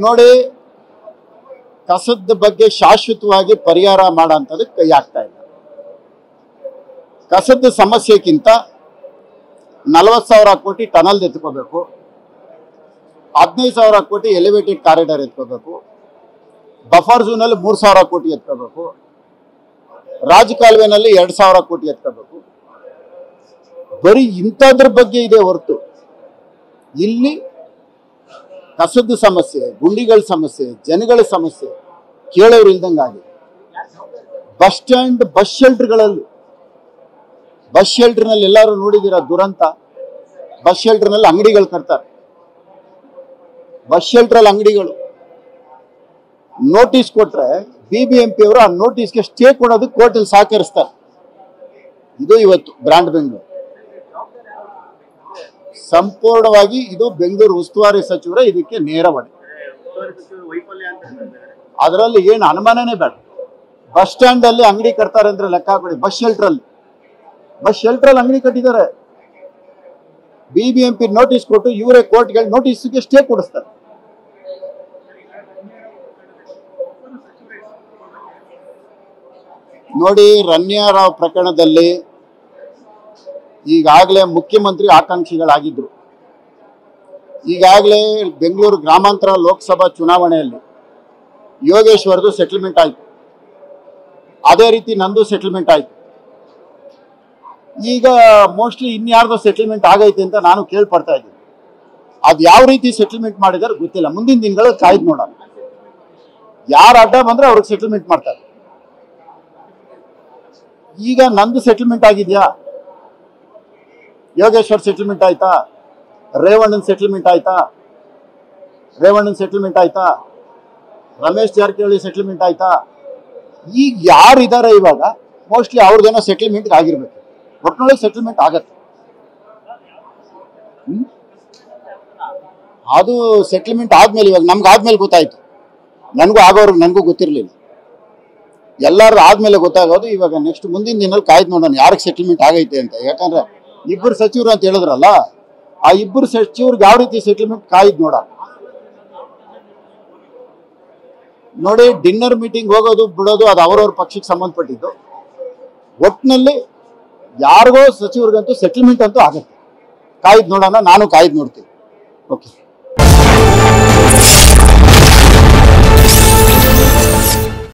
ನೋಡಿ, ಕಸದ ಬಗ್ಗೆ ಶಾಶ್ವತವಾಗಿ ಪರಿಹಾರ ಮಾಡೋಂಥದ್ದು ಕೈ ಆಗ್ತಾ ಇಲ್ಲ. ಕಸದ ಸಮಸ್ಯೆಗಿಂತ 40,000 ಕೋಟಿ ಟನಲ್ ಎತ್ಕೋಬೇಕು, 15,000 ಕೋಟಿ ಎಲಿವೇಟೆಡ್ ಕಾರಿಡಾರ್ ಎತ್ಕೋಬೇಕು, ಬಫರ್ ಝೋನಲ್ಲಿ 3,000 ಕೋಟಿ ಎತ್ಕೋಬೇಕು, ರಾಜಕಾಲುವೆನಲ್ಲಿ 2,000 ಕೋಟಿ ಎತ್ಕೋಬೇಕು. ಬರೀ ಇಂಥದ್ರ ಬಗ್ಗೆ ಇದೆ ಹೊರತು ಇಲ್ಲಿ ಕಸದ ಸಮಸ್ಯೆ, ಗುಂಡಿಗಳ ಸಮಸ್ಯೆ, ಜನಗಳ ಸಮಸ್ಯೆ ಕೇಳೋರು ಇಲ್ದಂಗಾಗಿ. ಬಸ್ ಸ್ಟ್ಯಾಂಡ್, ಬಸ್ ಶೆಲ್ಟರ್ನಲ್ಲಿ ಎಲ್ಲರೂ ನೋಡಿದಿರ ದುರಂತ. ಬಸ್ ಶೆಲ್ಟರ್ನಲ್ಲಿ ಅಂಗಡಿಗಳು ಕಟ್ತಾರೆ. ಬಸ್ ಶೆಲ್ಟರಲ್ಲಿ ಅಂಗಡಿಗಳು ನೋಟಿಸ್ ಕೊಟ್ರೆ BBMP ಅವರು ಆ ನೋಟಿಸ್ಗೆ ಸ್ಟೇ ಕೊಡೋದು ಕೋರ್ಟಲ್ಲಿ ಸಹಕರಿಸ್ತಾರೆ. ಇದು ಇವತ್ತು ಬ್ರ್ಯಾಂಡ್ ಬೆಂಗಳೂರು. ಸಂಪೂರ್ಣವಾಗಿ ಇದು ಬೆಂಗಳೂರು ಉಸ್ತುವಾರಿ ಸಚಿವರ ಇದಕ್ಕೆ ನೇರ ಹೊಣೆ. ಅದರಲ್ಲಿ ಏನು ಅನುಮಾನನೇ ಬೇಡ. ಬಸ್ ಸ್ಟ್ಯಾಂಡ್ ಅಲ್ಲಿ ಅಂಗಡಿ ಕಟ್ತಾರೆ ಅಂದ್ರೆ ಲೆಕ್ಕ ಹಾಕೊಳ್ಳಿ. ಬಸ್ ಶೆಲ್ಟರಲ್ಲಿ ಅಂಗಡಿ ಕಟ್ಟಿದ್ದಾರೆ. BBMP ನೋಟಿಸ್ ಕೊಟ್ಟು ಇವರೇ ಕೋರ್ಟ್ಗೆ ನೋಟಿಸ್ಗೆ ಸ್ಟೇ ಕೊಡಿಸ್ತಾರೆ. ನೋಡಿ, ರಣ್ಯಾರಾವ್ ಪ್ರಕರಣದಲ್ಲಿ ಈಗಾಗಲೇ ಮುಖ್ಯಮಂತ್ರಿ ಆಕಾಂಕ್ಷಿಗಳಾಗಿದ್ರು. ಈಗಾಗಲೇ ಬೆಂಗಳೂರು ಗ್ರಾಮಾಂತರ ಲೋಕಸಭಾ ಚುನಾವಣೆಯಲ್ಲಿ ಯೋಗೇಶ್ವರದು ಸೆಟಲ್ಮೆಂಟ್ ಆಯಿತು. ಅದೇ ರೀತಿ ನಂದು ಸೆಟಲ್ಮೆಂಟ್ ಆಯಿತು. ಈಗ ಮೋಸ್ಟ್ಲಿ ಇನ್ಯಾರ್ದೋ ಸೆಟಲ್ಮೆಂಟ್ ಆಗೈತೆ ಅಂತ ನಾನು ಕೇಳ್ಪಡ್ತಾ ಇದ್ದೀನಿ. ಅದು ಯಾವ ರೀತಿ ಸೆಟಲ್ಮೆಂಟ್ ಮಾಡಿದಾರೆ ಗೊತ್ತಿಲ್ಲ. ಮುಂದಿನ ದಿನಗಳು ಕಾಯ್ದು ನೋಡೋಣ. ಯಾರು ಅಡ್ಡ ಬಂದ್ರೆ ಅವ್ರಿಗೆ ಸೆಟಲ್ಮೆಂಟ್ ಮಾಡ್ತಾರೆ. ಈಗ ನಂದು ಸೆಟಲ್ಮೆಂಟ್ ಆಗಿದೆಯಾ? ಯೋಗೇಶ್ವರ್ ಸೆಟಲ್ಮೆಂಟ್ ಆಯ್ತಾ? ರೇವಣ್ಣನ್ ಸೆಟಲ್ಮೆಂಟ್ ಆಯ್ತಾ? ರಮೇಶ್ ಜಾರಕಿಹೊಳಿ ಸೆಟಲ್ಮೆಂಟ್ ಆಯ್ತಾ? ಈಗ ಯಾರಿದ್ದಾರೆ ಇವಾಗ ಮೋಸ್ಟ್ಲಿ ಅವ್ರದ್ದೇನೋ ಸೆಟಲ್ಮೆಂಟ್ ಆಗಿರ್ಬೇಕು. ಒಟ್ಟಿನೊಳಗೆ ಸೆಟಲ್ಮೆಂಟ್ ಆಗತ್ತೆ. ಅದು ಸೆಟಲ್ಮೆಂಟ್ ಆದ್ಮೇಲೆ ಇವಾಗ ನಮ್ಗೆ ಆದ್ಮೇಲೆ ಗೊತ್ತಾಯ್ತು. ನನಗೂ ಗೊತ್ತಿರಲಿಲ್ಲ. ಎಲ್ಲರೂ ಆದ್ಮೇಲೆ ಗೊತ್ತಾಗೋದು. ಇವಾಗ ನೆಕ್ಸ್ಟ್ ಮುಂದಿನ ದಿನದಲ್ಲಿ ಕಾಯ್ದು ನೋಡೋಣ ಯಾರಿಗೆ ಸೆಟಲ್ಮೆಂಟ್ ಆಗೈತೆ ಅಂತ. ಯಾಕಂದ್ರೆ ಇಬ್ಬರು ಸಚಿವರು ಅಂತ ಹೇಳಿದ್ರಲ್ಲ, ಆ ಇಬ್ಬರು ಸಚಿವ್ರಿಗೆ ಯಾವ ರೀತಿ ಸೆಟಲ್ಮೆಂಟ್ ಕಾಯ್ದು ನೋಡ. ನೋಡಿ, ಡಿನ್ನರ್ ಮೀಟಿಂಗ್ ಹೋಗೋದು ಬಿಡೋದು ಅದು ಅವರವ್ರ ಪಕ್ಷಕ್ಕೆ ಸಂಬಂಧಪಟ್ಟಿದ್ದು. ಒಟ್ಟಿನಲ್ಲಿ ಯಾರಿಗೋ ಸಚಿವರಿಗಂತೂ ಸೆಟಲ್ಮೆಂಟ್ ಅಂತೂ ಆಗುತ್ತೆ. ಕಾಯ್ದು ನೋಡೋಣ. ನಾನು ಕಾಯ್ದು ನೋಡ್ತೀನಿ. ಓಕೆ.